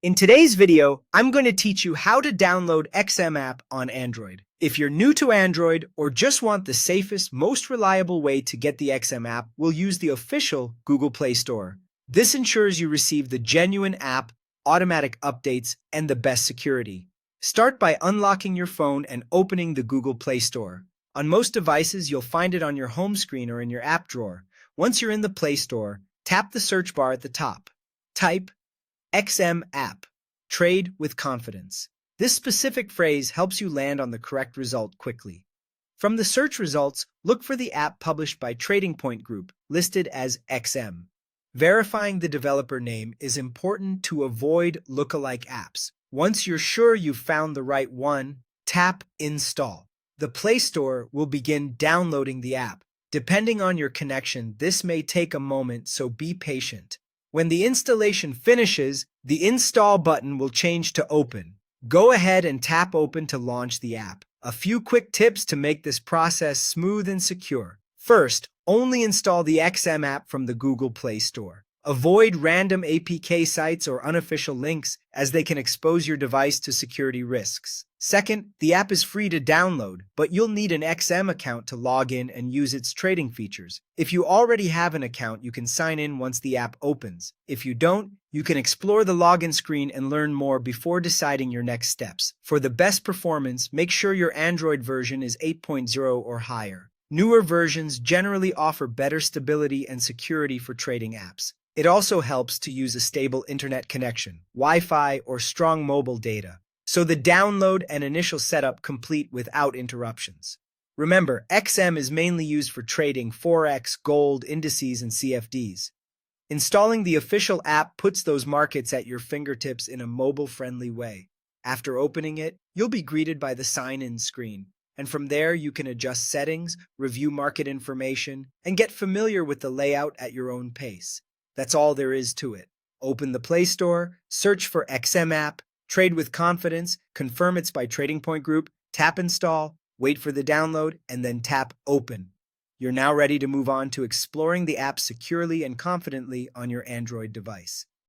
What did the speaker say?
In today's video, I'm going to teach you how to download XM app on Android. If you're new to Android or just want the safest, most reliable way to get the XM app, we'll use the official Google Play Store. This ensures you receive the genuine app, automatic updates, and the best security. Start by unlocking your phone and opening the Google Play Store. On most devices, you'll find it on your home screen or in your app drawer. Once you're in the Play Store, tap the search bar at the top. Type XM app. Trade with confidence. This specific phrase helps you land on the correct result quickly. From the search results, look for the app published by Trading Point Group, listed as XM. Verifying the developer name is important to avoid lookalike apps. Once you're sure you've found the right one, tap Install. The Play Store will begin downloading the app. Depending on your connection, this may take a moment, so be patient. When the installation finishes, the Install button will change to Open. Go ahead and tap Open to launch the app. A few quick tips to make this process smooth and secure. First, only install the XM app from the Google Play Store. Avoid random APK sites or unofficial links, as they can expose your device to security risks. Second, the app is free to download, but you'll need an XM account to log in and use its trading features. If you already have an account, you can sign in once the app opens. If you don't, you can explore the login screen and learn more before deciding your next steps. For the best performance, make sure your Android version is 8.0 or higher. Newer versions generally offer better stability and security for trading apps. It also helps to use a stable internet connection, Wi-Fi, or strong mobile data, so the download and initial setup complete without interruptions. Remember, XM is mainly used for trading Forex, gold, indices, and CFDs. Installing the official app puts those markets at your fingertips in a mobile-friendly way. After opening it, you'll be greeted by the sign-in screen, and from there you can adjust settings, review market information, and get familiar with the layout at your own pace. That's all there is to it. Open the Play Store, search for XM app, trade with confidence, confirm it's by Trading Point Group, tap Install, wait for the download, and then tap Open. You're now ready to move on to exploring the app securely and confidently on your Android device.